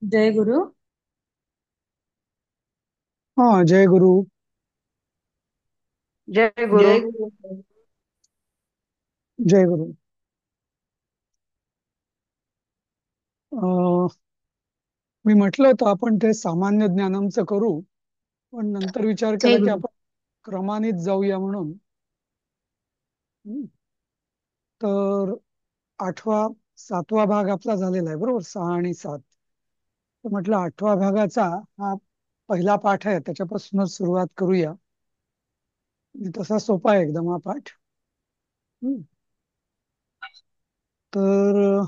जय गुरु। हाँ, जय गुरु। जय गुरु। जय गुरु। जय गुरु। अं, मी म्हटलं होतं आपण ते सामान्य ज्ञानांचं करू, पण नंतर विचार जय केला की गुरु. आपण क्रमानेच जाऊया म्हणून. हं. तर आठवा सातवा भाग आपला झालेला आहे, बरोबर, 6 आणि 7. तर म्हटलं आठवा भागाचा हा पहिला पाठ आहे, त्याच्यापासूनच सुरुवात करूया. आणि तसा सोपा आहे एकदम हा पाठ. हं. तर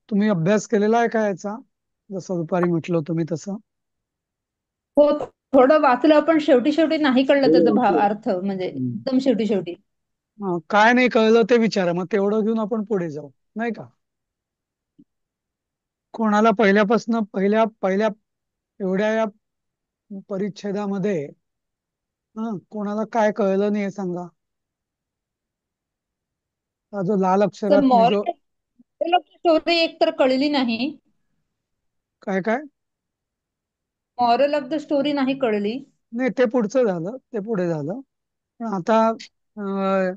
तुम्ही अभ्यास केलेला आहे का याचा? जसं दुपारी म्हटलं तुम्ही तसं. हो, थोडं वाचलं पण शेवटी शेवटी नाही कळलं त्याचा भाव अर्थ, म्हणजे एकदम शेवटी शेवटी. काय नाही कळलं ते विचारा, मग तेवढं घेऊन आपण पुढे जाऊ, नाही का? कोणाला पहिल्यापासून पहिल्या पहिल्या एवढ्या या परिच्छेदामध्ये कोणाला काय कळलं नाही हे सांगा. हा जो लाल तर अक्षरात मी जो मॉरल ऑफ द स्टोरी एक तर कळली नाही. काय काय मॉरल ऑफ द स्टोरी नाही कळली. नाही, ते पुढचं झालं, ते पुढे झालं. पण आता अं,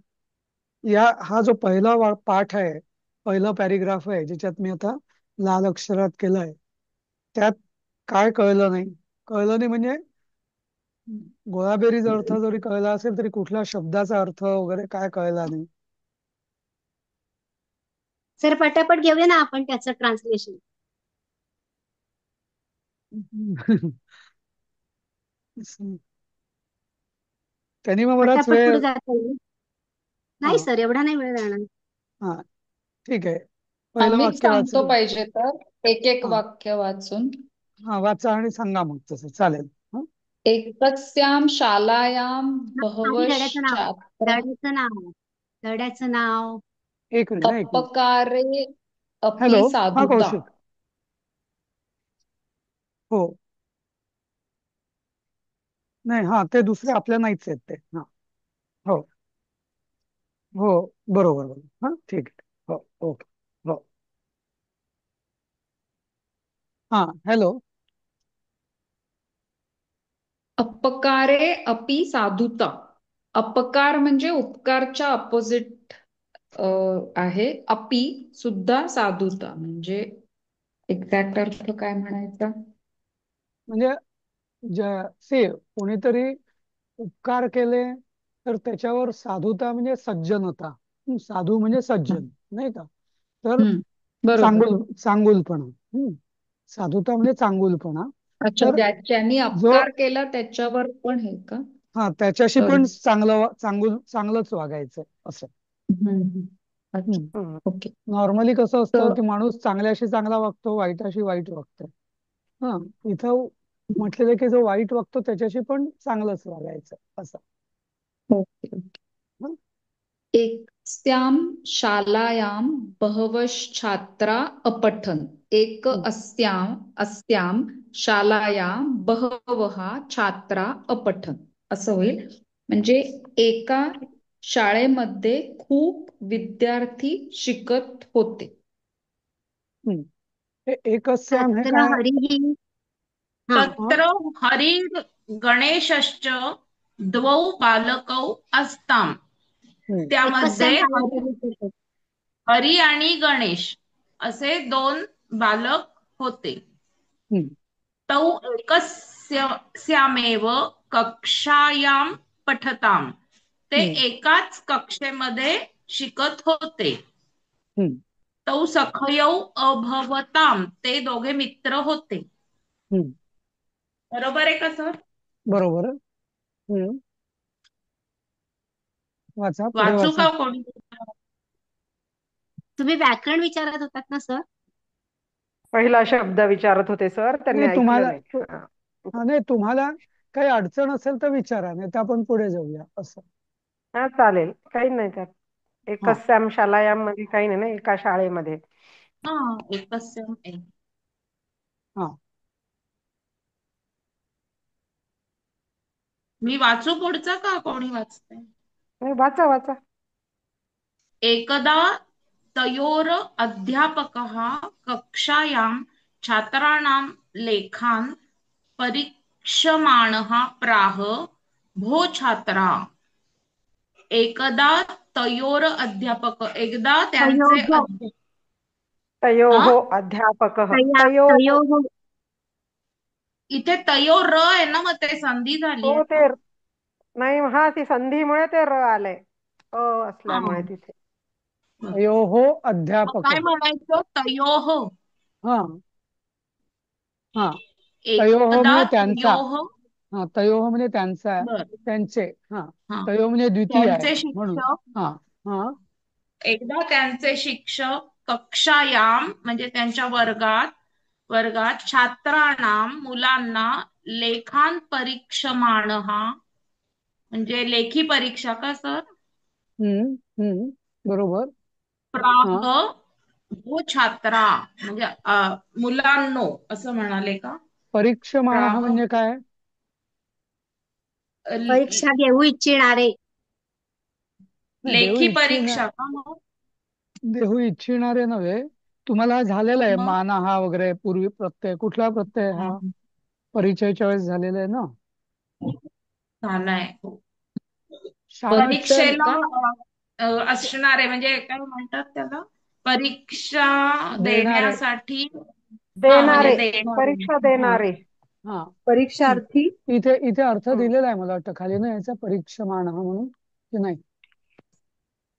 हा जो पहिला पाठ आहे, पहिला पॅरिग्राफ आहे ज्याच्यात मी आता लाल अक्षरात केलंय, त्यात काय कळलं नाही. कळलं नाही म्हणजे गोळाबेरीज अर्थ जरी कळला असेल तरी कुठल्या शब्दाचा अर्थ वगैरे काय कळला नाही. सर पटापट घेऊया ना आपण त्याचं ट्रान्सलेशन. त्यांनी मग बराच पटापट वेळ. पुढे जाता येईल. हा नाही सर, एवढा नाही वेळ जाणार. हा, ठीक आहे. पहिलं आम्ही वाक्य सांगतो वाचलं. पाहिजे तर एक एक हा वाक्य वाचून. हा, वाचा आणि सांगा मग तसं चालेल. हं? एकस्याम शालायां आणि धड्याचं नाव, बहवश्छात्रा धड्याचं नाव, धड्याचं नाव. एक मिनिट ना, एक मिनिट. अपकारे अपि हॅलो. हा, साधुता. कौशिक. हो. नाही, हा, ते दुसरे आपल्या नाहीच आहेत ते. हा. हो. हो. बरोबर बरोबर. हा, ठीक आहे. हो. ओके. हो. हा. हॅलो. अपकारे अपि साधुता. अपकार म्हणजे उपकारच्या अपोजिट आहे. अपि सुद्धा साधुता म्हणजे एक्झॅक्ट अर्थ काय म्हणायचा. म्हणजे से कोणीतरी उपकार केले तर त्याच्यावर साधुता म्हणजे सज्जनता. साधू म्हणजे सज्जन, नाही का? तर हम्म, बरोबर. चांगुलपणा. साधुता म्हणजे चांगुलपणा. अच्छा, तर ज्याच्यानी जो अपकार केला त्याच्यावर पण आहे का? हा, त्याच्याशी सॉरी. पण चांगलंच वागायचं असं. अच्छा. ओके. नॉर्मली कसं तर असतं की माणूस चांगल्याशी चांगला वागतो, वाईटाशी वाईट वागतो. हा. इथं म्हटलेलं की जो वाईट वागतो त्याच्याशी पण चांगलंच वागायचं असं. ओके. हं? एकस्यां शालायां बहवश्छात्रा अपठन्. हं. अस्यां शालायां बहवः छात्रा अपठन् असं होईल. म्हणजे एका शाळेमध्ये खूप विद्यार्थी शिकत होते. हं. हे एकस्याम हे तत्र काय? हरिः. हा. हं? तत्र हरिर्गणेशश्च द्वौ बालकौ अस्ताम्. हं. एकस्याम त्यामध्ये कालांतर विचारतात. हरी आणि गणेश असे दोन बालक होते. हं. तौ एकस्यामेव कक्षायां पठताम्. ते हं. एकाच कक्षेमध्ये शिकत होते. हं. तौ सखयौ अभवताम्. ते दोघे मित्र होते. हं. बरोबर आहे का सर? बरोबर आहे. हं. वाचा, पुढे वाचू वाचा. का कोणी? तुम्ही व्याकरण विचारत होतात ना सर? पहिला शब्द विचारत होते सर, त्यांनी नाही ऐकलं तुम्हाला नाही. हा. नाही, तुम्हाला काही अडचण असेल तर विचारा, नाही तर आपण पुढे जाऊया असं. हा, चालेल, काही नाही त्यात. हा. एकच सॅम शालायाम मध्ये काही नाही ना, एका शाळेमध्ये. हा, एकच एक. हा. मी वाचू पुढचं का कोणी वाचतंय? नाही, वाचा वाचा. एकदा तयोर अध्यापकः कक्षायां छात्राणां लेखान् परीक्षमाणः प्राह भो छात्रा एकदा त्यांचे तयोः तयोः आ? अध्यापकः तयोः तयोः इथे तयो र आहे ना, मग ते संधी झाली हो आहे ते का? नाही हा ती संधीमुळे ते र आलंय हा. असल्यामुळे तिथे तयोः मग अध्यापक. काय म्हणायचं? तयोः हा हा तयोः एकदा म्हणजे त्यांचा. तयोः हा तयोः म्हणजे त्यांचा, बर त्यांचे. हा हा तयोः म्हणजे द्वितीय आहे त्यांचे म्हणून. शिक्षक हा हा एकदा त्यांचे शिक्षक कक्षायाम म्हणजे त्यांच्या वर्गात छात्राणाम मुलांना लेखान परीक्षमाणः म्हणजे लेखी परीक्षा का सर? बरोबर. प्राह हा भो छात्रा म्हणजे मुलांनो असं म्हणाले का? परीक्षमाणः प्राह म्हणजे काय? परीक्षा घेऊ इच्छिणारे. नाही, लेखी परीक्षा का मग? देऊ इच्छिणारे नव्हे. तुम्हाला झालेला आहे मग माना हा वगैरे पूर्वी प्रत्यय. कुठला प्रत्यय हा? परिचयच्या वेळेस झालेला आहे ना. झालाय. बद्दल परीक्षेला का? असणारे म्हणजे काय म्हणतात त्याला? परीक्षा देणारे. देण्यासाठी म्हणजे देणारे देणारे. परीक्षा हा देणारे हा परीक्षार्थी इथे इथे अर्थ हं. दिलेला आहे मला वाटतं खाली ना याचा परीक्षमाण म्हणून की नाही?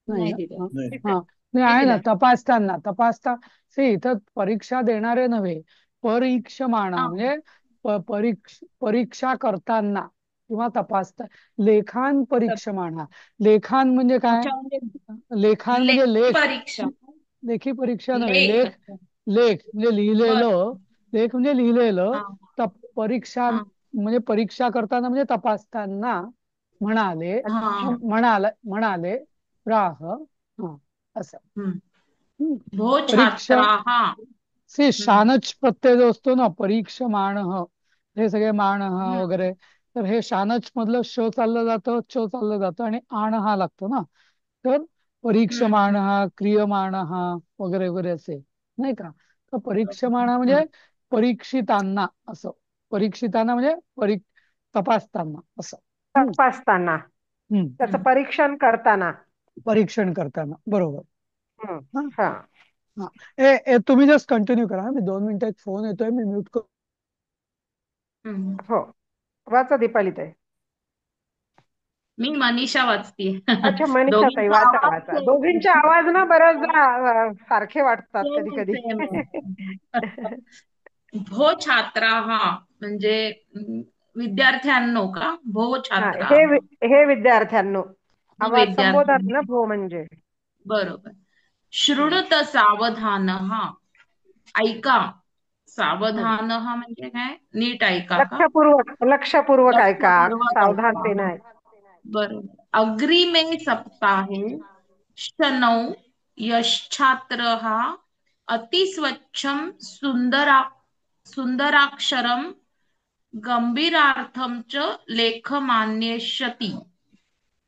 नाही नाही ना. दिलं. हा नाही आहे ना. तपासता इथं परीक्षा देणारे नव्हे, परीक्षमाण हा. म्हणजे परीक्षा करताना किंवा तपासता. लेखान परीक्षमाण. लेखान म्हणजे काय? अच्छा म्हणजे लेखान म्हणजे लेखी लेख. परीक्षा लेखी परीक्षा नव्हे. लेख. लेख लेख म्हणजे बर लिहिलेलं. लेख म्हणजे लिहिलेलं. हा परीक्षा हा म्हणजे परीक्षा करताना म्हणजे तपासताना म्हणाले. हा म्हणाले राह. हा असं. हम्म. हम्म. भो परीक्षा छात्रा हा शानच प्रत्यय जो असतो ना, परीक्षमाण हे सगळे मान वगैरे, तर हे शानच मधलं श चाललं जातं, च चाललं जातं आणि आण हा लागतो ना. तर परीक्षमाण क्रियमाण वगैरे वगैरे असे नाही का. तर परीक्षमाण म्हणजे परीक्षितांना असं. परीक्षितांना म्हणजे तपासताना असं. तपासताना त्याचं परीक्षण करताना. परीक्षण करताना बरोबर. हं. हा हा हा तुम्ही जस्ट कंटिन्यू करा. मी 2 मिनिटं एक फोन येतोय, मी म्यूट करतो. हो वाचा दीपाली ताई. मी मनीषा वाचतीये. अच्छा मनीषा ताई दोघींचा वाचा आवाज वाचा. सेम दोघींचे आवाज ना बऱ्याचदा सारखे वाटतात कधी सेम कधी. सेम आहे. भो छात्रा म्हणजे विद्यार्थ्यांनो का? भो हा छात्रा हे विद्यार्थ्यांनो. आवाज संबोधन ना विद्यार्थ्यांनो भो म्हणजे. बरोबर. हं. शृणुत सावधान ऐका. हं. सावधान म्हणजे काय? नीट ऐका का? लक्षपूर्वक ऐका. लक्षपूर्वक ऐका. सावधानतेने ऐका. बरोबर. अग्रिमे सप्ताहे शनौ यश्छात्रः अतिस्वच्छं सुंदराक्षरं गंभीरार्थं च लेखमान्यष्यति.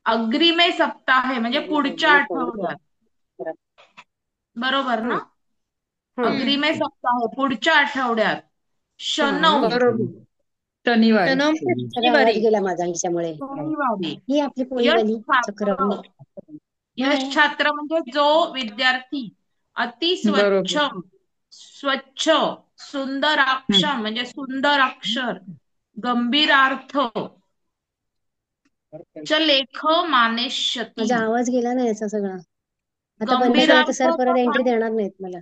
अग्रिमे सप्ताहे म्हणजे पुढच्या आठवड्यात. बरोबर ना? हं. हं. अग्रिमे सप्ताहे पुढच्या आठवड्यात. शनौ हं. बरोबर. शनिवारी. आवाज गेला माझा ह्याच्यामुळे. शनिवारी. ही आपली यश पोळीवाली छात्र. चक्रवणी. यश छात्र म्हणजे जो विद्यार्थी बरोबर. स्वच्छ सुंदराक्षर म्हणजे सुंदर अक्षर गंभीरार्थ च लेख मानेष्यती. माझा आवाज गेला ना याचा सगळा. आता बंद केला तर सर गंभीरार्थाचा परत एंट्री काय? देणार नाहीत मला.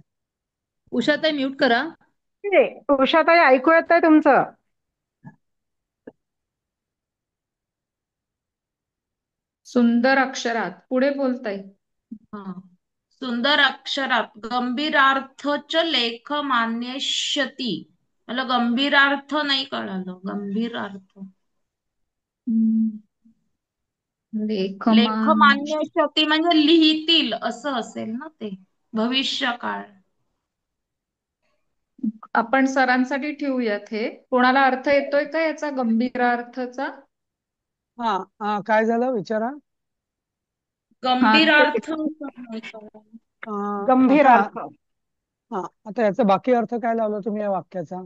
उषाताई म्यूट करा. उषाताई ऐकू येत आहे तुमचं. सुंदर अक्षरात पुढे बोलताय. सुंदर अक्षरात गंभीरार्थ च लेख मान्यष्यती. मला गंभीरार्थ नाही कळालं. गंभीरार्थ लेख लेखमान. मान्यष्यती म्हणजे लिहितील असं असेल ना ते. भविष्यकाळ. आपण सरांसाठी ठेवूयात हे. कोणाला अर्थ येतोय का याचा गंभीरार्थचा? हा काय झालं विचारा. हा ते गंभीरार्थ नाही कळालं. गंभीर आता अर्थ. हा, आता याचा बाकी अर्थ काय लावला तुम्ही या वाक्याचा?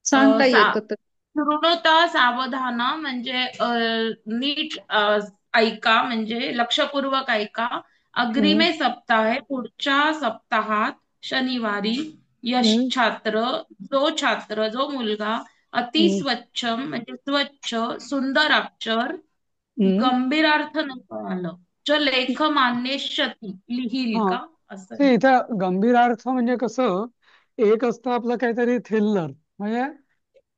सांगता सा येतं तर. शृणुता सावधान म्हणजे नीट ऐका म्हणजे लक्षपूर्वक ऐका. हम्म, अग्रिमे सप्ताहे पुढच्या सप्ताहात शनिवारी हम्म, छात्र जो मुलगा अति हम्म, स्वच्छ म्हणजे स्वच्छ सुंदर अक्षर हम्म. गंभीरार्थ नाही कळालं च लेख मान्यष्यती लिहील हा, का असं आहे. ते इथं गंभीर अर्थ म्हणजे कसं, एक असतं आपलं काहीतरी थिल्लर म्हणजे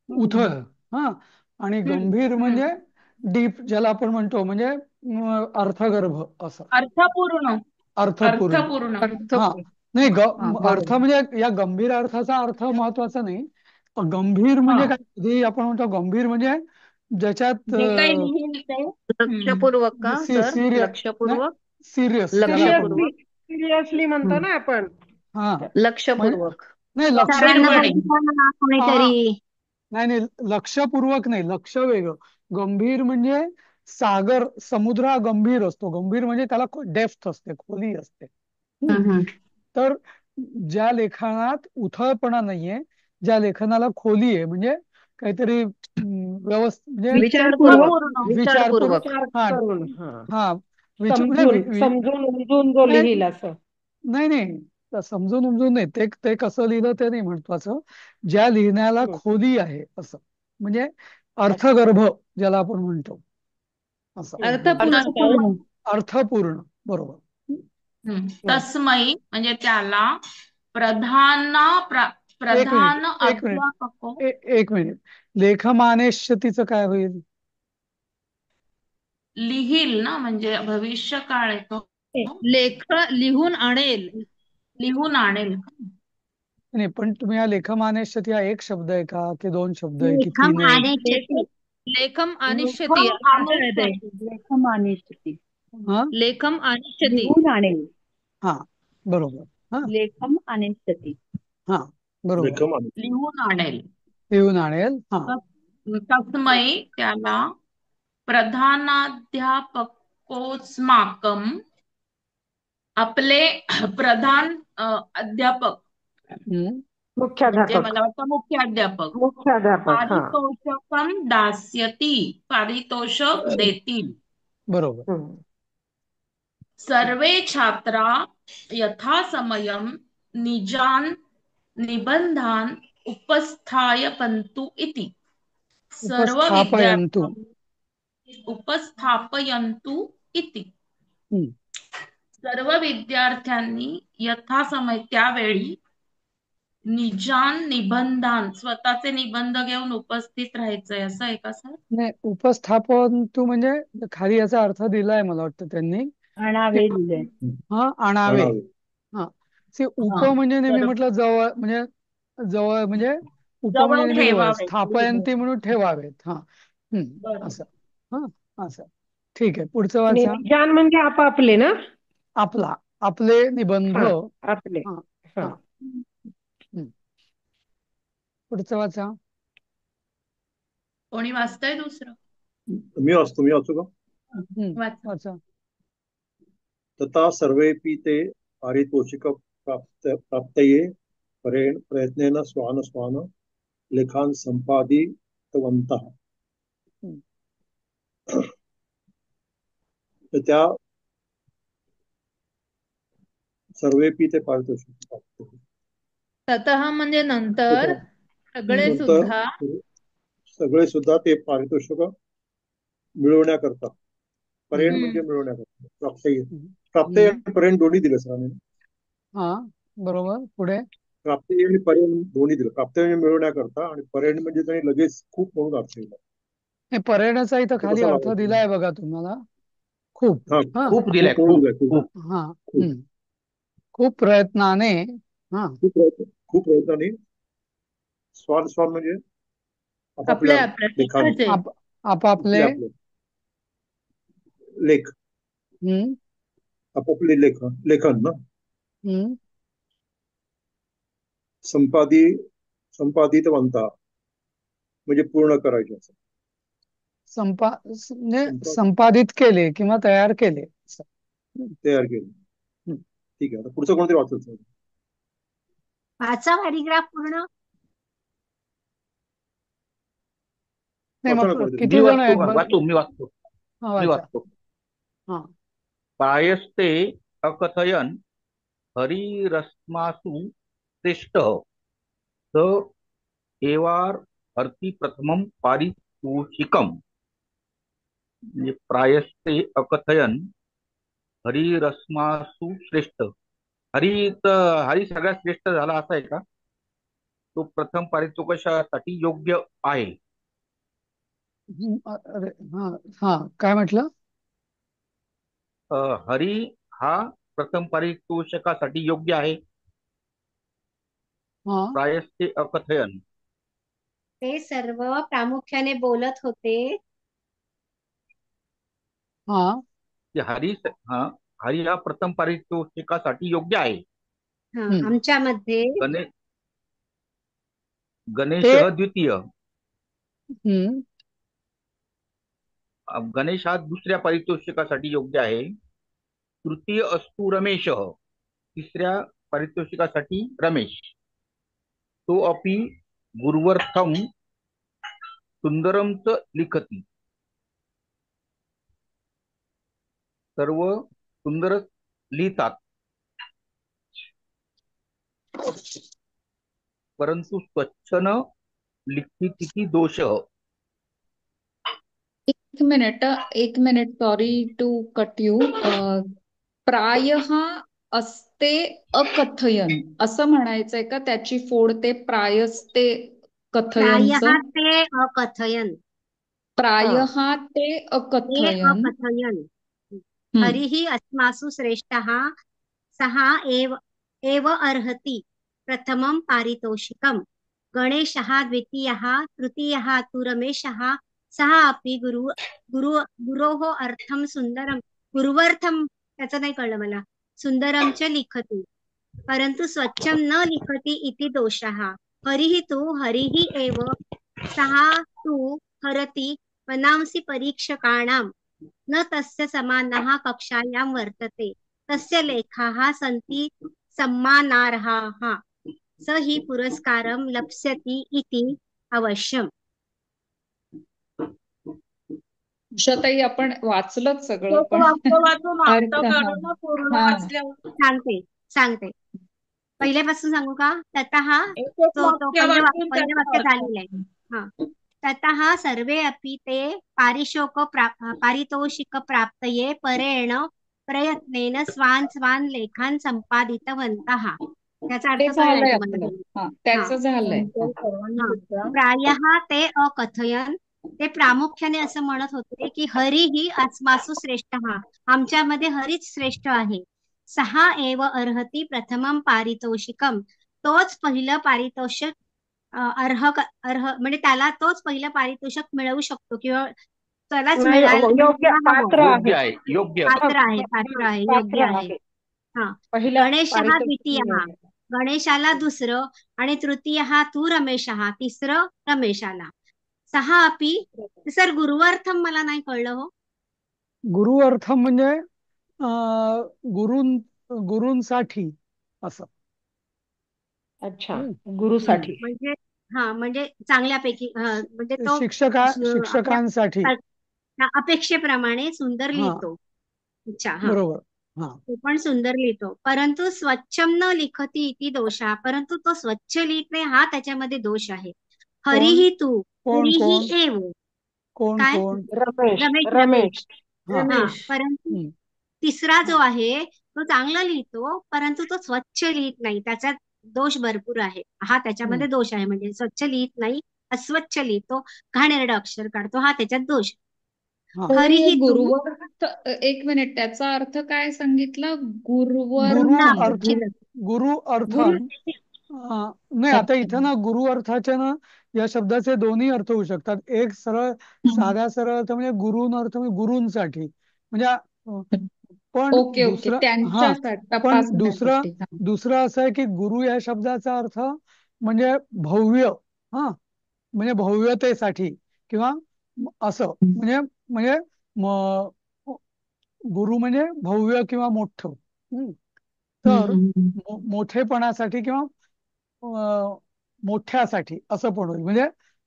हम्म, उथळ, हा, आणि हम्म, गंभीर म्हणजे हम्म. डीप, ज्याला आपण म्हणतो म्हणजे अर्थगर्भ असं, अर्थपूर्ण अर्थपूर्ण. अर्थपूर्ण अर्थ हा, नाही हा अर्थ बरोबर. म्हणजे या गंभीर अर्थाचा अर्थ महत्वाचा नाही. गंभीर हा म्हणजे काय, कधी आपण म्हणतो गंभीर म्हणजे ज्याच्यात जे काही लिहील ते लक्षपूर्वक का सर? सिरियस, नाही, लक्षपूर्वक सिरियस ज्याला आपण म्हणतो. सिरियसली लक्षपूर्वक सिरियसली म्हणतो हम्म. ना आपण. हा, म्हणजे लक्षपूर्वक नाही सरांना गंभीरपणे बघितलं ना हा, कोणीतरी. नाही नाही, लक्षपूर्वक नाही, लक्ष वेगळं. गंभीर म्हणजे सागर, समुद्र हा गंभीर असतो. गंभीर म्हणजे त्याला डेप्थ असते, खोली असते. हम्म. हम्म. तर ज्या लेखनात उथळपणा नाहीये, ज्या लेखनाला खोली आहे, म्हणजे काहीतरी व्यवस्थित म्हणजे विचारपूर्वक अर्थपूर्ण विचारपूर्वक, विचारपूर्वक. विचार हा करून हा हा, म्हणजे समजून समजून उमजून जो नाही लिहील असं. नाही नाही, समजून उमजून नाही, ते ते कसं लिहिलं ते नाही महत्वाचं. ज्या लिहिण्याला हम्म. खोली आहे असं, म्हणजे अर्थगर्भ ज्याला आपण म्हणतो असं. अर्थपूर्ण तस्मै असावं. अर्थपूर्ण, बरोबर. हम्म. तस्मै म्हणजे त्याला प्रधान एक मिनिट, प्रधान एक मिनिट, अध्यापक एक मिनिट. लेखमानेष्यतीचं काय होईल? लिहील ना म्हणजे भविष्य काळ येतो लेख लिहून आणेल. लिहून आणेल. नाही, पण तुम्ही हा लेखमानेष्यती हा एक शब्द आहे का, की दोन शब्द आहे, की लेखम तीन आहे? आणि लेख लेखम अनिश्यती लेखम आहे. आणेल लेखम अनिश्चिती हा लेखम अनिश्यती. लिहून आणेल. हा, बरोबर. हा लेखम अनिश्चिती. हा, बरोबर. लिहून आणेल. लिहून आणेल. हा, तस्मै त्याला प्रधानाध्यापकोस्माकम आपले प्रधान अध्यापक हम्म, म्हणजे मुख्याध्यापक मला वाटतं मुख्याध्यापक मुख्याध्यापक हा. पारितोषकम दास्यती पारितोषक देतील. बरोबर. हम्म. सर्वे छात्रा यथासमयं निजान निबंधान उपस्थापयन्तु इति. सर्व उपस्थापयन्तु. विद्यार्थ्यांनी उपस्थापयन्तु इति. हम्म. सर्व विद्यार्थ्यांनी यथासमय त्यावेळी निजान निबंधान स्वतःचे निबंध घेऊन उपस्थित राहायचंय असं आहे का सर? नाही, उपस्थापयन्तु म्हणजे खाली याचा अर्थ दिलाय मला वाटतं त्यांनी, की आणावे लिहिले. हा, आणावे. हा, उप हा म्हणजे नेहमी सर्व म्हटलं जवळ, म्हणजे जवळ म्हणजे उप म्हणजे जवळ नेहमी जवळ, ठेवावे. स्थापयंती म्हणून ठेवावेत. हा, बरोबर. असं. हा, असं. ठीक आहे, पुढचं आणि वाचा. निजान म्हणजे आपापले ना. आपला, आपले निबंध. हा आपले. हा हा. हा, हम्म. पुढचं वाचा. कोणी वाचतंय दुसरं? मी वाचू का? वाचा. वाचा. तथा सर्वेपि ते पारितोषिकप्राप्तये प्रयत्नेन स्वान स्वान लेखान संपादितवन्तः. हम्म. तर त्या सर्वेपि ते पारितोषिक प्राप्त. ततः म्हणजे नंतर सगळे नंतर सुद्धा सगळे सुद्धा ते पारितोषिक मिळवण्याकरता, पर्यंत हम्म. म्हणजे मिळवण्याकरता, प्राप्तये प्राप्तये हम्म. आणि पर्यंत दोन्ही दिले सरांनी. हा, बरोबर. पुढे प्राप्ती आणि पर्यंत दोन्ही दिलं. प्राप्ती म्हणजे मिळवण्याकरता आणि पर्यंत म्हणजे त्यांनी लगेच खूप म्हणून अर्थ दिला. हे पर्यटनाचा इथं तो खाली कसा अर्थ लावायचा? दिलाय बघा तुम्हाला, खूप. हा, हा खूप दिलाय, खूप दिलाय, खूप हा, खूप खूप प्रयत्नाने. हा, खूप प्रयत्नाने स्वान स्वान म्हणजे आपल्या आपापल्या आपल्या लेखाने, स्वतःचे आपापले. आपले लेख, हम्म आपापले लेखन ना हम्म संपादितवंता म्हणजे पूर्ण करायचे असं. म्हणजे संपादित केले किंवा तयार केले असं. तयार केले. हम्म. ठीक आहे, आता पुढचं कोणतरी वाचायचं. वाचा पॅरिग्राफ पूर्ण. नाही वाचा ना मग कोणतरी. किती मी जण आहेत वाचतो, वाचतो, मी वाचतो, हा मी वाचा. वाचतो. हा प्रायस्ते अकथयन हरिरस्मासु श्रेष्ठः स एवार अर्ति प्रथमं पारितोषिकम्. म्हणजे प्रायस्ते अकथयन हरिरस्मासु श्रेष्ठ. हरी सगळ्यात श्रेष्ठ झाला असा आहे का? तो प्रथम पारितोषिकासाठी योग्य आहे. अरे हा हा काय म्हटलं? हरी हा प्रथम पारितोषिकासाठी योग्य आहे. हा प्रायस्ते अकथयन. ते सर्व प्रामुख्याने बोलत होते. हा की हरी हा प्रथम पारितोषिकासाठी योग्य आहे. आमच्यामध्ये गणेश द्वितीय. गणेश हा दुसऱ्या पारितोषिकासाठी योग्य आहे. तृतीय अस्तु रमेश. तिसऱ्या पारितोषिकासाठी रमेश. तो अपि गुरुवर्थम सुंदरम च लिखती. सर्व सुंदरच लिहितात, परंतु स्वच्छ न लिखिती दोष. एक minute, sorry to cut you. प्रायः अस्ते अकथयन असं म्हणायचंय का? त्याची फोड ते प्रायस्ते प्रायः कथयनचं. ते अकथयन. प्रायः ते ते अकथयन. अकथयन. हरिः अस्मासु श्रेष्ठः सः एव अर्हति प्रथमं पारितोषिकम्. गणेशः द्वितीयः तृतीयः तु रमेशः सः अपि गुरोः अर्थं सुंदरम गुरुवर्थम त्याचं नाही कळलं मला. सुंदरम च लिखति परंतु स्वच्छं न लिखति इति दोषः. हरिः एव सः तु हरति मनांसि परीक्षकाणां न तस्य समानः कक्षायां वर्तते. तस्य लेखाः सन्ति सम्मानार्हाः. स हि पुरस्कारं लप्स्यति इति अवश्यम्. उषाताई, आपण वाचलंच सगळं, पण अर्थ पूर्ण हा वाचल्यावर सांगते पहिल्यापासून सांगू का? ततः तो पहिलं वाक्य झालेलं आहे. हा ततः सर्वे अपि ते पारितोषिक प्राप्तये परेण प्रयत्नेन स्वान् लेखान संपादितवन्तः. त्याचा ते अर्थ कळलाय झालंय तुम्हाला? आपलं. त्याचं झालंय. प्रायः ते अकथयन. ते प्रामुख्याने असं म्हणत होते की हरी ही अस्मासु श्रेष्ठ. आमच्यामध्ये हरीच श्रेष्ठ आहे. सहा एव अर्हति प्रथमं पारितोषिकम. तोच पहिलं पारितोषिक अर्ह म्हणजे त्याला तोच पहिलं पारितोषिक मिळवू शकतो किंवा त्यालाच योग्य पात्र योग्य आहे. आहे, योग्य. पात्र आहे योग्य आहे. हा गणेश हा द्वितीय. गणेशाला दुसरं आणि तृतीय हा तू रमेशः तिसरं रमेशाला. सहा अपि सर गुरुवर्थम मला नाही कळलं हो. गुरुवर्थम म्हणजे गुरूंसाठी असं. अच्छा, गुरुसाठी. म्हणजे चांगल्यापैकी म्हणजे तो शिक्षकांसाठी अपेक्षेप्रमाणे सुंदर लिहितो. अच्छा, बरोबर. तो पण सुंदर लिहितो. परंतु स्वच्छम न लिखती इति दोषा. परंतु तो स्वच्छ लिहित नाही हा त्याच्यामध्ये दोष आहे. हरिही तू हरिही एव. कोण काय? रमेश. परंतु तिसरा जो आहे तो चांगला लिहितो परंतु तो स्वच्छ लिहित नाही. त्याचा दोष भरपूर आहे. हा त्याच्यामध्ये दोष आहे. म्हणजे स्वच्छ लिहित नाही, अस्वच्छ लिहितो, घाणेरडं अक्षर काढतो, हा त्याच्यात दोष. हरिही तू. गुरुवर्थ, एक मिनिट, त्याचा अर्थ काय सांगितलं? गुरु अर्थम नाही. आता इथं ना गुरु अर्थाचे ना या शब्दाचे दोन्ही अर्थ होऊ शकतात. एक सरळ साधा सरळ अर्थ म्हणजे गुरुन अर्थ म्हणजे गुरूंसाठी म्हणजे पण दुसरं असं आहे की गुरु या शब्दाचा अर्थ म्हणजे भव्य. म्हणजे भव्यतेसाठी किंवा असं म्हणजे गुरु म्हणजे भव्य किंवा मोठं. तर हम्म. मोठेपणासाठी किंवा अं, मोठ्यासाठी असं पण होईल. म्हणजे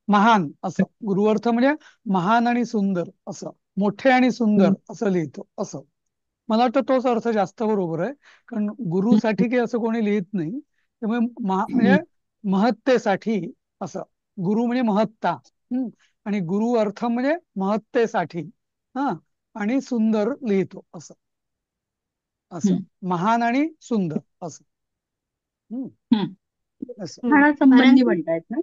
महान असं गुरुअर्थ म्हणजे महान आणि सुंदर असं, मोठे आणि सुंदर असं लिहितो असं. मला वाटतं तोच अर्थ जास्त बरोबर आहे, कारण गुरुसाठी काही असं कोणी लिहित नाही. त्यामुळे म्हणजे महत्तेसाठी असं. गुरु म्हणजे महत्ता. आणि गुरु अर्थ म्हणजे महत्तेसाठी. हा, आणि सुंदर लिहितो असं. असं महान आणि सुंदर असं. असं. लिखाणासंबंधी परंतु म्हणतायत ना,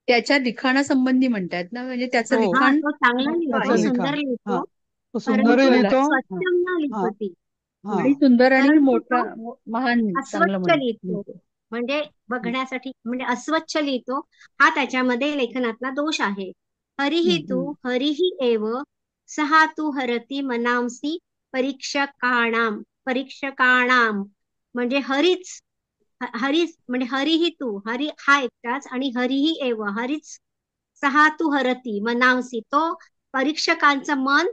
त्याच्या लिखाणासंबंधी म्हणतायत ना, म्हणजे त्याचं हो, लिखाण तो चांगला लिहितो, त्याचं आहे. सुंदर लिखाण. हा, लिहितो, तो सुंदरही परंतु लिहितो. हा स्वच्छम न हा, लिखती. हा, आणि सुंदर आणि परंतु मोठा, तो महान चांगलं अस्वच्छ लिहितो, लिहितो. म्हणजे बघण्यासाठी म्हणजे अस्वच्छ लिहितो. हा त्याच्यामध्ये लेखनातला दोष आहे. हरिहि तू हरिहि एव सहा तू हरती मनांसी परीक्षकाणाम म्हणजे हरीच हरीच म्हणजे हरिहि तू, हरी हा एकटाच, आणि हरिहि एव हरीच सहा तू हरती मनांसी, तो परीक्षकांचं मन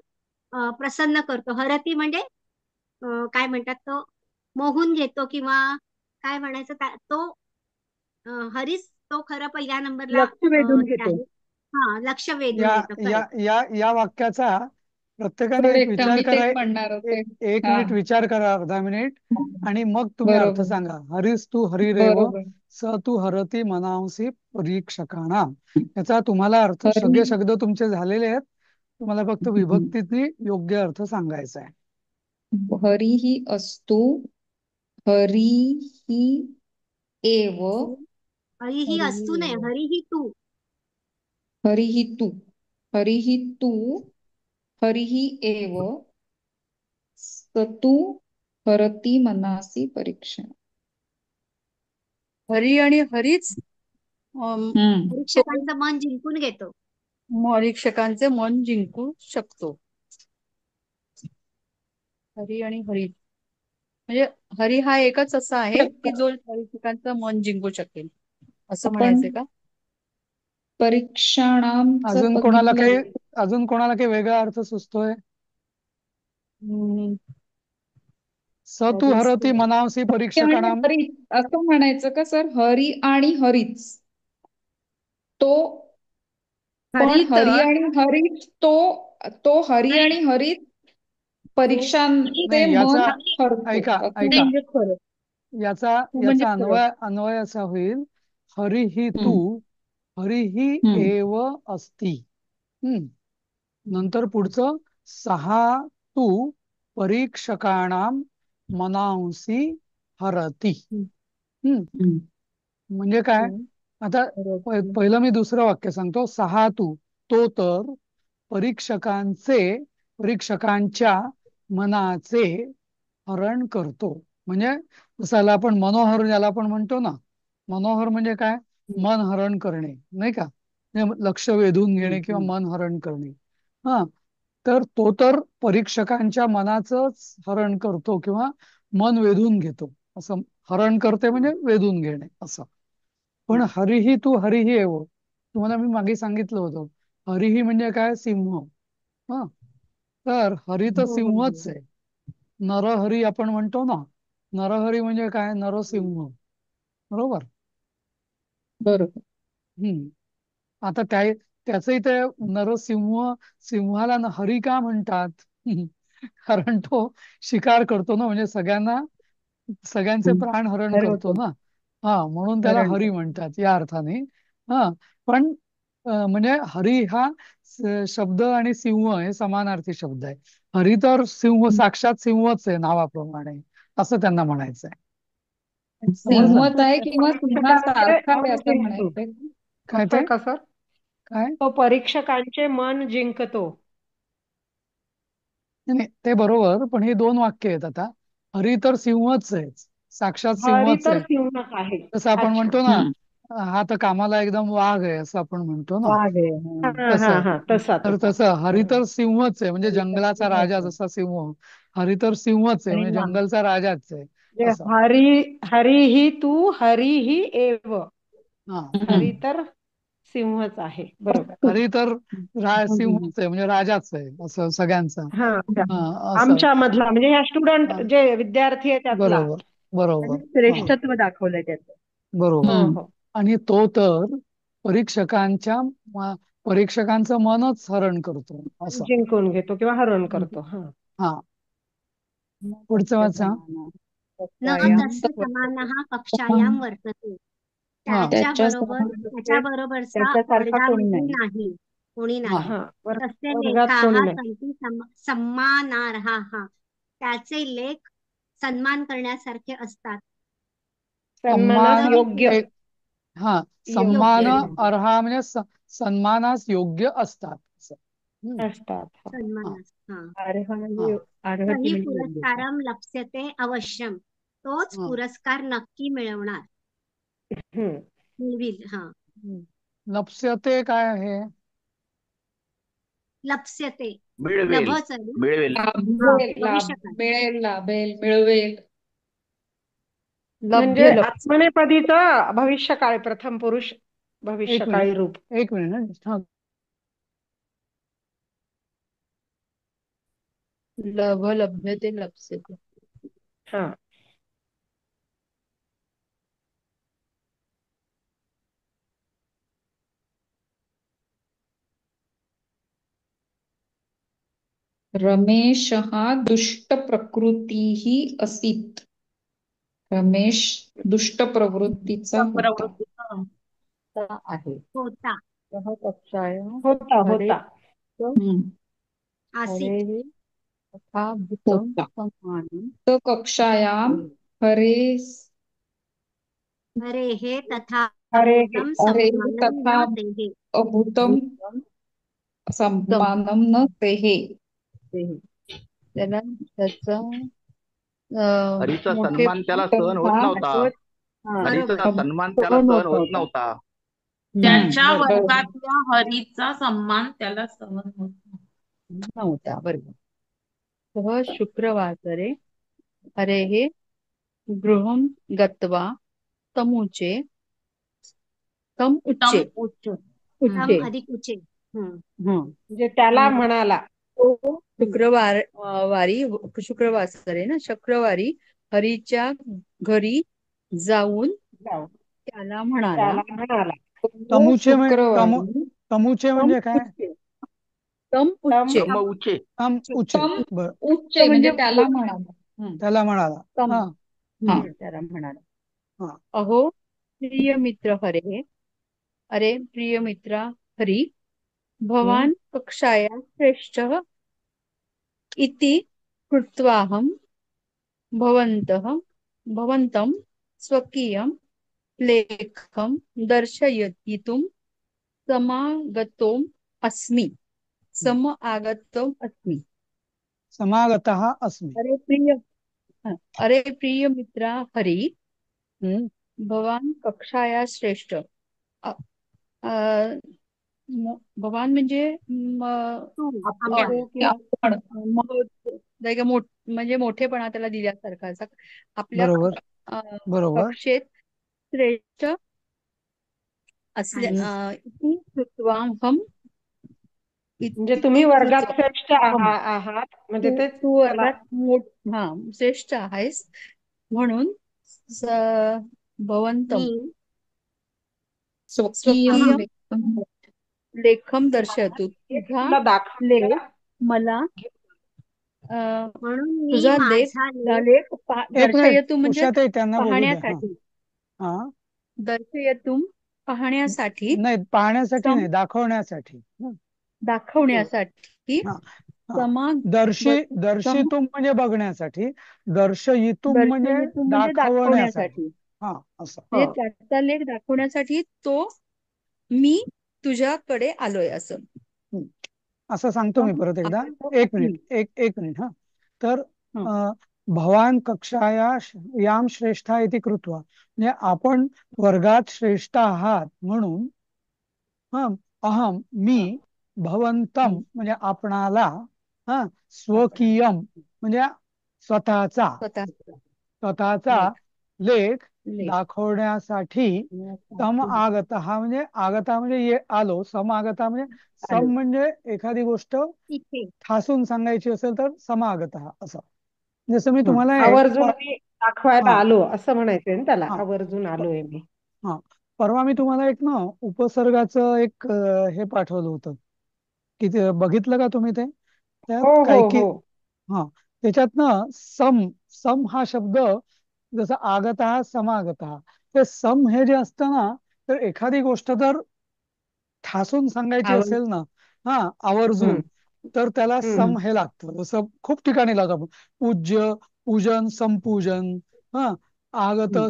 प्रसन्न करतो. हरती म्हणजे काय म्हणतात, तो मोहून घेतो, किंवा काय म्हणायचं तो हरीच तो खरं पहिल्या नंबरला लक्ष वेधून हे घेतो. आहे. हा, लक्ष वेधून या घेतो. या करेक्ट. या या वाक्याचा प्रत्येकाने एक करेक्ट, विचार मी करा. तेच म्हणणार होते. एक हा, मिनिट विचार करा, अर्धा मिनिट, आणि मग तुम्ही अर्थ बरोबर सांगा. हरीस तू हरिरेव बरोबर. स तू हरती मनांसी परीक्षकाणाम. याचा तुम्हाला अर्थ, हरी सगळे शब्द तुमचे झालेले आहेत. तुम्हाला फक्त विभक्तीतनी योग्य अर्थ सांगायचा आहे. हरिहि अस्तु हरिहि एव हरिहि अस्तु नाही, हरिहि तू. हरिहि तू हरिहि तू हरिहि एव सतु हरति मनासि परीक्षा. हरी आणि हरीच तो परीक्षकांचं मन जिंकून घेतो. परीक्षकांचे मन जिंकू शकतो. हरी आणि हरी म्हणजे हरी हा एकच असा आहे की जो परीक्षकांचं मन जिंकू शकेल, असं आपण म्हणायचंय का? परीक्षाणामचं अजून कोणाला काही बघितलं. अजून कोणाला काही वेगळा अर्थ सुचतोय? हम्म, स तू हरती मनांसी हरी आणि परीक्षकाणाम. हरीच असं म्हणायचं का सर? हरी आणि हरीच तो, पण हरी हरी तर आणि हरीच तो तो हरी आणि हरीच परीक्षांचे नाही, मन याचा हरतो ऐका असं. तू ऐका, म्हणजे खरं, याचा तू म्हणजे याचा खरं. अन्वय असा होईल. हरी ही तू हरिही एव अस्ति. नंतर पुढचं सहा तू परीक्षकाणाम मनांसी हरती. म्हणजे काय? आता पहिलं मी दुसरं वाक्य सांगतो. सहा तू, तो तर परीक्षकांच्या मनाचे हरण करतो. म्हणजे जसं आपण मनोहर ज्याला आपण म्हणतो ना, मनोहर म्हणजे काय? मन हरण करणे, नाही का? म्हणजे लक्ष वेधून घेणे किंवा मन हरण करणे. हा, तर तो तर परीक्षकांच्या मनाचंच हरण करतो किंवा मन वेधून घेतो. असं हरण करते म्हणजे वेधून घेणे असं. पण हरिही तू हरिही एव, तुम्हाला मी मागे सांगितलं होतं, हरिही म्हणजे काय? सिंह. हा, तर हरी तर सिंहच आहे. नरहरी आपण म्हणतो ना, नरहरी म्हणजे काय? नरसिंह. बरोबर. बरोबर. आता त्याचही ते नरसिंह, सिंहाला हरी का म्हणतात? कारण तो शिकार करतो ना, म्हणजे सगळ्यांचे प्राण हरण करतो ना. हा, म्हणून त्याला हरी म्हणतात या अर्थाने. हा, पण म्हणजे हरी हा शब्द आणि सिंह हे समानार्थी शब्द आहे. हरी तर सिंह, साक्षात सिंहच आहे नावाप्रमाणे, असं त्यांना म्हणायचंय. समजलं? सिंहच आहे किंवा सिंहासारखा आहे असं जिंकतो. म्हणायचंय. काय असं ते? का सर? काय? तो परीक्षकांचे मन जिंकतो. नाही, ते बरोबर, पण ही दोन वाक्य आहेत. आता हरी तर सिंहच आहे, साक्षात हरी सिंहच तर आहे. सिंहच आहे. जसं आपण अच्छा. म्हणतो ना, हा तर कामाला एकदम वाघ आहे, असं आपण म्हणतो ना. वाघ आहे. हा हा तसं हा, तसा तर तसा. तसं हरी तर सिंहच आहे, म्हणजे हरी तर जंगलाचा सिंहच राजा आहे. जसा सिंह, हरी तर सिंहच आहे, आणि म्हणजे जंगलचा राजाच आहे असं. हरी हरी ही तू हरी ही एव, हा, हरी तर सिंहच आहे. बरोबर. हरी तर सिंहच आहे, म्हणजे राजाच आहे असं सगळ्यांचा. हा असं आमच्या मधला म्हणजे ह्या स्टुडंट हा, जे विद्यार्थी आहे त्यातला. बरोबर बरोबर आणि हा, श्रेष्ठत्व दाखवलंय त्याचं. बरोबर. हो हो आणि तो तर परीक्षकांच्या परीक्षकांचं मनच हरण करतो असं. जिंकून घेतो किंवा हरण करतो. हा हा, पुढचं वाचा. न तस्य समानः कक्षायां वर्तते. हा त्याच्या बरोबरचा त्याच्यासारखा कोणी वर्गामध्ये नाही. नाही, कोणी हा नाही. हा तस्य वर्गात कोणी लेखाः नाही. सन्ति सम्मानार्हाः. त्याचे लेख सन्मान करण्यासारखे असतात. सन्मानास सन्मान योग्य हा, योग्य सन्मान अर्हा म्हणजे सन्मानास योग्य असतात असं. असतात. हा. हा सन्मानास. हा. अर्ह हा म्हणजे अर्हती तर्हि म्हणजे योग्य. पुरस्कारं लप्स्यते अवश्यम. तोच हा. पुरस्कार नक्की मिळवणार, हम्म. मिळविल. हा, लप्स्यते काय आहे? लप्स्यते मिळवेल लभच आहे ना. मिळवेल. भविष्यकाळ. मिळेल, लाभेल, मिळवेल. म्हणजे लभ्य आत्मनेपदीचं भविष्यकाळी प्रथम पुरुष एक भविष्यकाळी मिनिट रूप. एक मिनिट हा. लभ्यते लप्स्यते. हा रमेशः दुष्टप्रकृतीः असीत्. रमेश दुष्ट प्रवृत्तीचा होता. प्रवृत्तीचा आहे. होता, सह कक्षाय होता हरे होता आसीत. हरे तथा भूतं होता. समानं तर कक्षायां हरेः हरेः तथा हरे भूतं हरे सम्मानं तथा न तेः. अभूतं सम्मानं न तेः. त्याला त्याचा हरीचा मोठे सन्मान त्याला सहन होत नव्हता. बरोबर. हरीचा सन्मान त्याला सहन सहन होत होत नव्हता. नव्हता. त्याच्या बरोबर. वर्गातल्या हरीचा सन्मान त्याला सहन होत नव्हता. बरोबर. सह शुक्रवासरे हरेः गृहं गत्वा तमुचे तम उच्चे तम उच्च. उच्चे. अधिक उचे. म्हणजे त्याला म्हणाला. तो शुक्रवारी ना शुक्रवारी हरीच्या घरी जाऊन जाऊ. त्याला म्हणाला, त्याला म्हणाला शुक्रवारी तमुचे तम म्हणजे काय? उच्चे. तम उच्चे. तम उचे. उचे. तम बर, उच्चे म्हणजे त्याला म्हणाला. त्याला म्हणाला. तम हा त्याला म्हणाला. हा अहो प्रिय मित्र हरे, अरे प्रिय मित्रा हरी, भवान कक्षाया श्रेष्ठः इति कृत्वाहं भवन्तं स्वकीयं लेखं दर्शयितुं अस्मि समागतोम् अस्मि. समागतः अस्मि. अरे प्रिय मित्रा हरी, भवान कक्षाया श्रेष्ठ. भवान म्हणजे आपल्या म्हणजे मोठेपणा त्याला दिल्यासारखा असा. आपल्या बरोबर बरोबर. कक्षेत श्रेष्ठ असल्या इति कृत्वाहं म्हणजे तुम्ही वर्गात श्रेष्ठ आहात म्हणजे तेच तू वर्गात श्रेष्ठ आहेस म्हणून भवन्तं मी स्वकीयं लेखम दर्शयतु. तुझा लेख मला म्हणून मी तुझा माझा लेख एक मिनिट दर्शयतु म्हणजे उषाताई त्यांना बोलू द्या. पाहण्यासाठी. हा दर्शयतुम पाहण्यासाठी, नाही, पाहण्यासाठी नाही, दाखवण्यासाठी. दाखवण्यासाठी. हा हा. दर्शितुम म्हणजे बघण्यासाठी, दर्शयितुम म्हणजे दाखवण्यासाठी. हा असं. म्हणजे त्याचा लेख दाखवण्यासाठी तो मी तुझ्याकडे आलोय असं. असं सांगतो मी परत एकदा. एक मिनिट हा. तर भवान कक्षाया याम श्रेष्ठा इति कृत्वा, म्हणजे आपण वर्गात श्रेष्ठ आहात म्हणून अहम मी, भवंतम म्हणजे आपणाला, स्वकीयम म्हणजे स्वतःचा लेख लेख दाखवण्यासाठी सम आगता हा म्हणजे आगता म्हणजे आलो, सम आगता म्हणजे आलो सम म्हणजे एखादी गोष्ट इथे ठासून सांगायची असेल तर समागता असं. जसं मी तुम्हाला आवर्जून मी दाखवायला हा आलो असं म्हणायचंय ना त्याला, हा आवर्जून आलोय मी. हा परवा मी तुम्हाला एक ना उपसर्गाचं एक हे पाठवलं होतं की ते बघितलं का तुम्ही ते? त्यात हो हो काही हो. हा त्याच्यात ना सम सम हा शब्द जसं आगत हा समागत हा, ते सम हे जे असतं ना, तर एखादी गोष्ट जर ठासून सांगायची आवर असेल ना, हा हम्म आवर्जून, तर त्याला हम्म सम हे लागतं. जसं खूप ठिकाणी लावतो आपण पूज्य, पूजन, संपूजन, हा आगत, हम्म,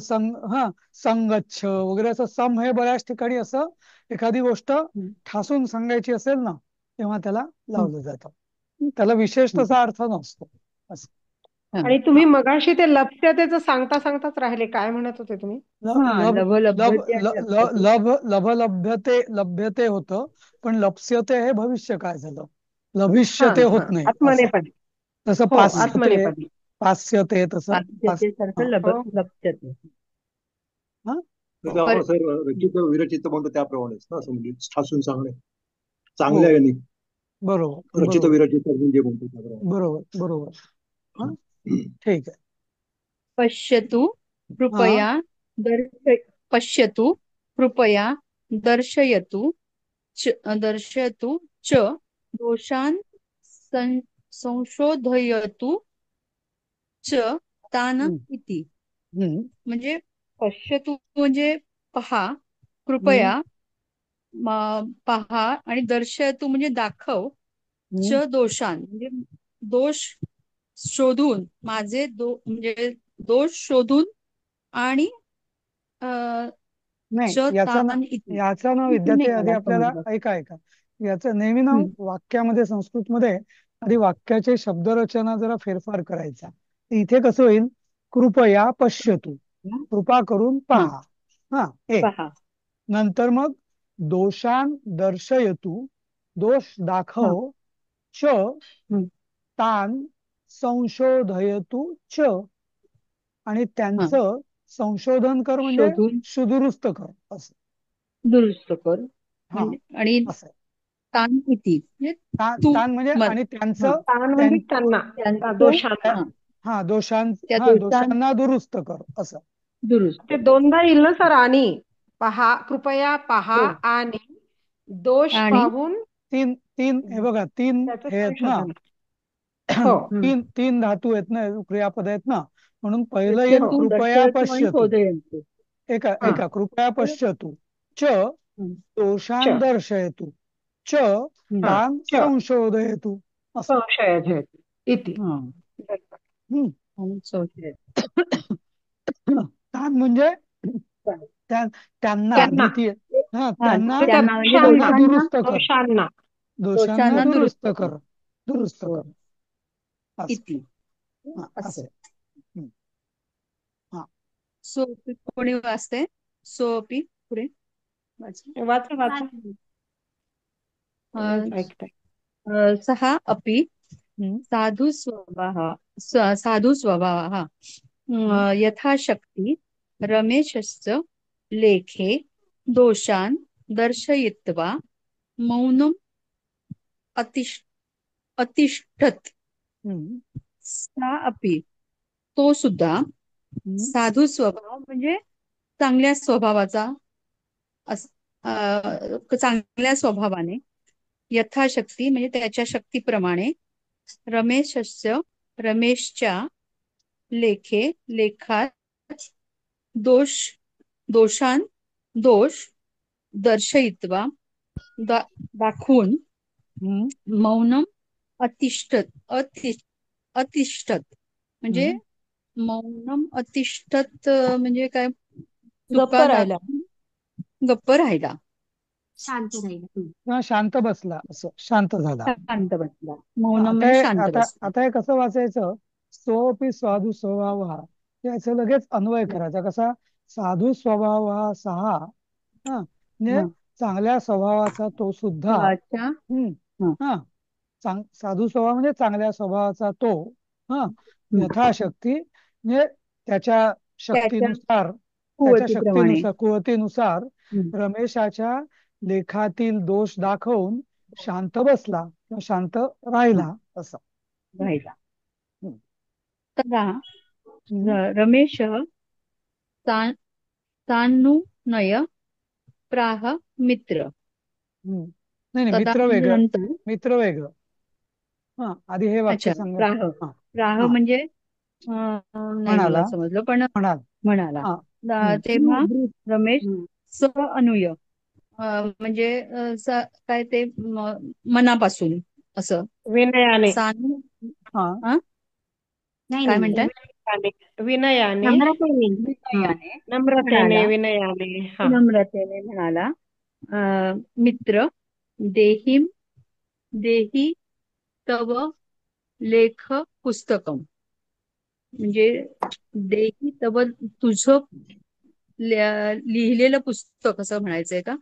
हा संगच्छ वगैरे, असं सम हे बऱ्याच ठिकाणी असं एखादी गोष्ट हम्म, ठासून सांगायची असेल ना, तेव्हा त्याला हम्म, लावलं जातं. त्याला विशेष हम्म. तसा अर्थ नसतो असं. हा आणि तुम्ही मगाशी ते लप्स्यतेचं सांगता सांगताच राहिले, काय म्हणत होते तुम्ही? हा, लभ लभ लभ लभ्यते आणि ल- ल- लभ्यते. लभ लभलभ्यते लभ्यते होतं, पण लप्स्यते हे भविष्य काय झालं, हा लभिष्यते हा, होत नाही असं. आत्मनेपदी. तसं हो, पास्यते, आत्मनेपदी. पास्यते तसं पाश्चात्य हा सारखं हो. लभ्यते. हा जसं पर आपण सर रचित विरचित म्हणतो त्याप्रमाणेच ना, असं म्हणजे ठासून सांगणे हो चांगल्या यांनी बरोबर रचित बरोबर विरचित म्हणजे म्हणतो त्याप्रमाणे. बरोबर बरोबर. हा ठीक आहे. पश्यतु हा कृपया दर्शय पश्यतु कृपया दर्शयतु दर्शयतु च दोषान् संशोधयतु च तान हम्म, इति. हम्म, म्हणजे पश्यतु म्हणजे पहा, हम्म, कृपया पहा, आणि दर्शयतु म्हणजे दाखव, हम्म. च दोषान म्हणजे दोष शोधून, माझे म्हणजे दोष शोधून, आणि च नाही तान इति. याचा ना इथून विद्यार्थी आधी निघाला आपल्याला संबंध. ऐका याचं नेहमी ना हम्म, वाक्यामध्ये संस्कृतमध्ये आधी वाक्याचे शब्दरचना जरा फेरफार करायचा. इथे कसं होईल, कृपया पश्यतु, कृपा करून हा, पहा, हा एक. पहा. नंतर मग दोषान दर्शयतु, दोष हा, दाखव, च हम्म, तान संशोधयतु च, आणि हा, त्यांचं संशोधन कर म्हणजे शोधून सुदुरुस्त कर असं. दुरुस्त कर. हा म्हणजे आणि असं. तान इति म्हणजे तान तू तान म्हणजे मत. आणि हा, त्यांचं तान म्हणजे त्यां त्यांना, त्यांचं दोषांना. त्या- हा, हा त्या दोषां दोषांना दुरुस्त कर असं. दुरुस्त ते कर. दोनदा येईल ना सर, आणि पहा, कृपया पहा, हो, आणि दोष आणि पाहून तीन तीन हे बघा, तीन त्याचं हे आहेत ना, संशोधन. हो हम्म. तीन तीन धातू आहेत ना, क्रियापद आहेत ना, म्हणून पहिलं येईल हो. पश्यतु कृपया दर्शयतु आणि पश्यतु. शोधयन्तु. एका हा. एका कृपया पश्यतु च हम्म, च. दोषान दर्शयतु च हम्म, हा. तान च. संशोधयतु असं. संशय झेत इति. हा, हम्म. आणि संशय. तान म्हणजे त्यांना त्यांना, द्वितीय, हा हा, त्यांना म्हणजे त्या त्यांना म्हणजे त्यांना दोषांना, दोषांना दुरुस्त कर, दोषांना दोषांना दोषांना दुरुस्त दुरुस्त कर. कर, दुरुस्त हो, कर असं. इति हा, असं. असं. हम्म. हा सोपी कोणी वाचते? सोपी पुढे वाचा. वाचा वाचा. ऐकताय. सहा अपि हम्म, साधु साधु स्वभावः हम्म, यथाशक्ति रमेशस्य लेखे दोषान् दर्शयित्वा मौनम् अतिष्ठत्. हम्म, सा अपि तो सुद्धा हम्म, साधू स्वभाव म्हणजे चांगल्या स्वभावाचा, चांगल्या स्वभावाने, यथाशक्ती म्हणजे त्याच्या शक्तीप्रमाणे, रमेशस्य रमेशच्या लेखात दोष दोषान दोष दर्शयित्वा दाखवून हम्म, मौनम अतिष्ठत म्हणजे हम्म. मौनम अतिष्ठत म्हणजे काय, गप्प चुका राहिला. दाखवून गप्प राहिला. शांत राहील. किंवा शांत बसला असं, शांत झाला. शांत बसला. मौनम आता म्हणजे शांत आता बसला. आता हे कसं वाचायचं, सोपी साधू स्वभाव हा, याचं लगेच अन्वय करायचा कसा, साधू स्वभाव हा सहा, हा म्हणजे हा, चांगल्या स्वभावाचा तो सुद्धा. स्वभावाच्या हम्म हा, हा साधू स्वभाव म्हणजे चांगल्या स्वभावाचा तो, हा हम्म, यथाशक्ती म्हणजे त्याच्या त्याच्या शक्तीनुसार त्याच्या कुवतीप्रमाणे. कुवतीनुसार हं. रमेशाच्या लेखातील दोष दाखवून शांत बसला किंवा शांत राहिला असं. राहिला. हम्म. तदा हम्म. रमेश सानुनय प्राह मित्र. हम्म. नाही नाही, तदा मित्र म्हणजे वेगळं, नंतर. मित्र वेगळं. हा, आधी हे वाक्य अच्छा, सांगा. प्राह. हा प्राह हा म्हणजे नाही मला म्हणाला समजलं, पण म्हणाल. म्हणाला. हा. हम्म. तेव्हा रमेश स अनुय म्हणजे काय ते मनापासून असं. विनयाने सानू. हा. हा? नाही काय नाही म्हणताय? विनयाने नम्रतेने. विनयाने नम्रतेने म्हणाला, विनयाने. हा. विनम्रतेने म्हणाला, मित्र देही तव लेख पुस्तकम. म्हणजे देही तव तुझं लिहिलेलं पुस्तक असं म्हणायचंय का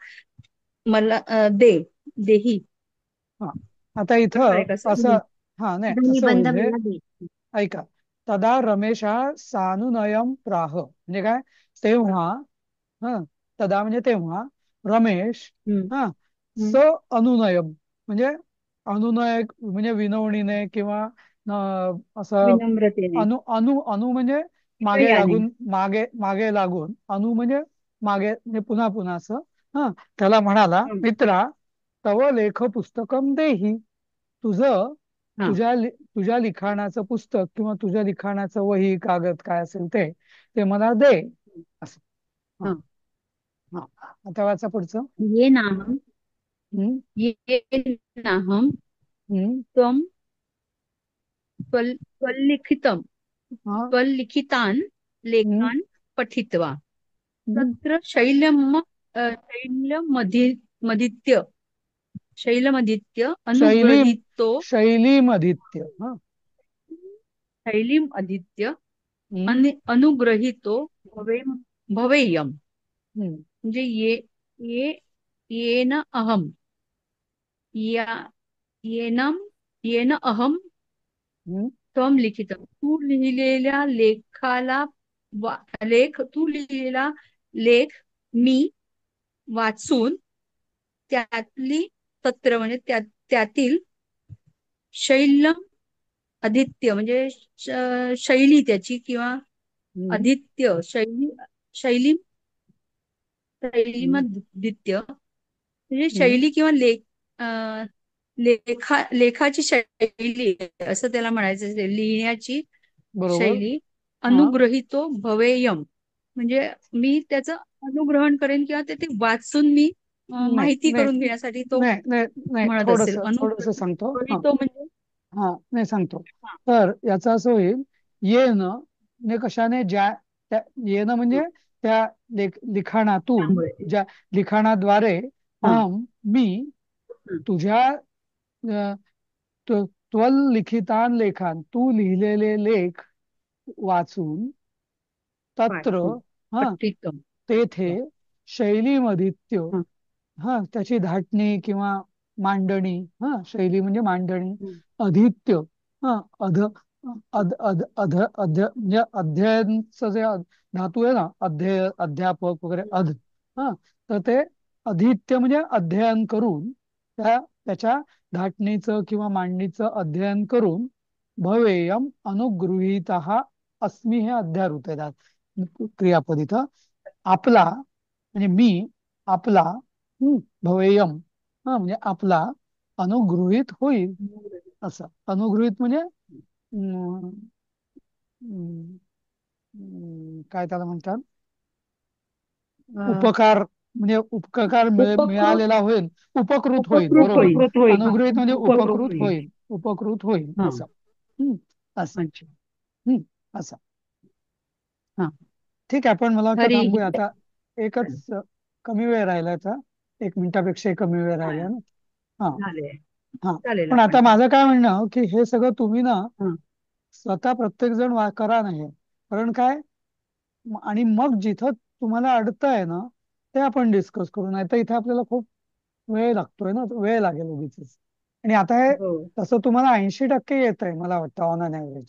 मला? देही. हा. आता बरोबर इथं आहे कसं? असं, हा नाही असं ध्वनिबंध होईल हे. मला दे. ऐका, तदा रमेशा सानुनयम प्राह म्हणजे काय? तेव्हा, हा, तदा म्हणजे तेव्हा, रमेश, हम्म. हा, स हम्म. अनुनयम म्हणजे अनुनय म्हणजे विनवणीने किंवा असं विनम्रतेने. अनु अनु अनु म्हणजे मागे विनयाने. लागून, मागे मागे लागून, अनु म्हणजे मागे म्हणजे पुन्हा पुन्हा असं. हा, त्याला म्हणाला, हम्म. मित्रा, तव लेख पुस्तकम देही. तुझं हा. तुझ्या लिखाणाचं पुस्तक किंवा तुझ्या लिखाणाचं वही कागद काय असेल ते मला दे असं. हा. हा. हा. आता वाचा पुढचं. ये नाहम हम्म. ये नाहम हम्म. त्वं त्वल्लिखितं हा. त्वल्लिखितान् हम्म. लेखान् पठित्वा हम्म. तत्र शैलमदित्य शैली अनुग्रहीतो शैलीमधित्य. हा. शैलीम आदित्य हम्म. अनुग्रहीतो भवेयम. हम्म. म्हणजे ये येन अहम या येन अहम हम्म. त्वं लिखितम. तू लिहिलेला लेख मी वाचून त्यातली तत्र म्हणजे त्यातील शैलम आदित्य म्हणजे शैली त्याची किंवा हम्म. आदित्य शैली हम्म. शैलीमादित्य म्हणजे हम्म. शैली किंवा लेखाची शैली असं त्याला म्हणायचं असेल. लिहिण्याची बरोबर. शैली हा. अनुग्रहितो भवेयम म्हणजे मी त्याचं अनुग्रहण करेन किंवा ते वाचून मी नाही माहिती नाही करून घेण्यासाठी तो नाही नाही नाही, म्हणत थोडस असेल. थोडस सांगतो. हा. अनुग्रहितो म्हणजे हा, नाही सांगतो. हा, तर याचं असं होईल, येन म्हणजे कशाने, येन म्हणजे त्या लिखाणातून, त्यामुळे ज्या लिखाणाद्वारे, हा. मी हं. तुझ्या त्वल्लिखितान लेखान, तू लिहिलेले लेख वाचून, तत्र, वाचून हा, पठितम. तेथे शैलीमधित्य, हं. हा, त्याची धाटणी किंवा मांडणी, हा, शैली म्हणजे मांडणी, हं. अधित्य, हा, अध अध अध अध अध्य म्हणजे अध्ययनचं जे धातू आहे ना, अध्यापक वगैरे, हा, तर ते अधित्य म्हणजे अध्ययन करून, त्याच्या धाटणीचं किंवा मांडणीचं अध्ययन करून, भवेयम अनुगृहीत अस्मी हे अध्यारूत आहे क्रियापद इथं. आपला म्हणजे मी, आपला, भवेयम, हा, म्हणजे आपला अनुगृहीत होईल असं. अनुगृहीत म्हणजे काय त्याला म्हणतात, अं, उपकार म्हणजे उपकार उपकृत मिळालेला होईल, उपकृत होईल. उपकृत बरोबर. होईल. उपकृत होईल. अनुगृहीत म्हणजे उपकृत उपकृत होईल. होईल, उपकृत होईल हा. असं. असं. अच्छा. असं. हा. ठीक आहे, आपण मला वाटतं हरी थांबूया आता. एकच कमी वेळ राहिला आता, 1 मिनिटापेक्षा कमी वेळ राहिला ना. हा. झाले. हा. चालेल पण आपण. आता माझं काय म्हणणं, की हे सगळं तुम्ही ना हा. स्वतः प्रत्येक जण करा नाही. कारण काय, आणि मग जिथं तुम्हाला अडतंय ना, ते आपण डिस्कस करू. नाही तर इथे आपल्याला खूप वेळ लागतोय ना, वेळ लागेल उगीच. आणि आता हे हो. तसं तुम्हाला 80% येत आहे मला वाटतं, ऑन अन ऍव्हरेज.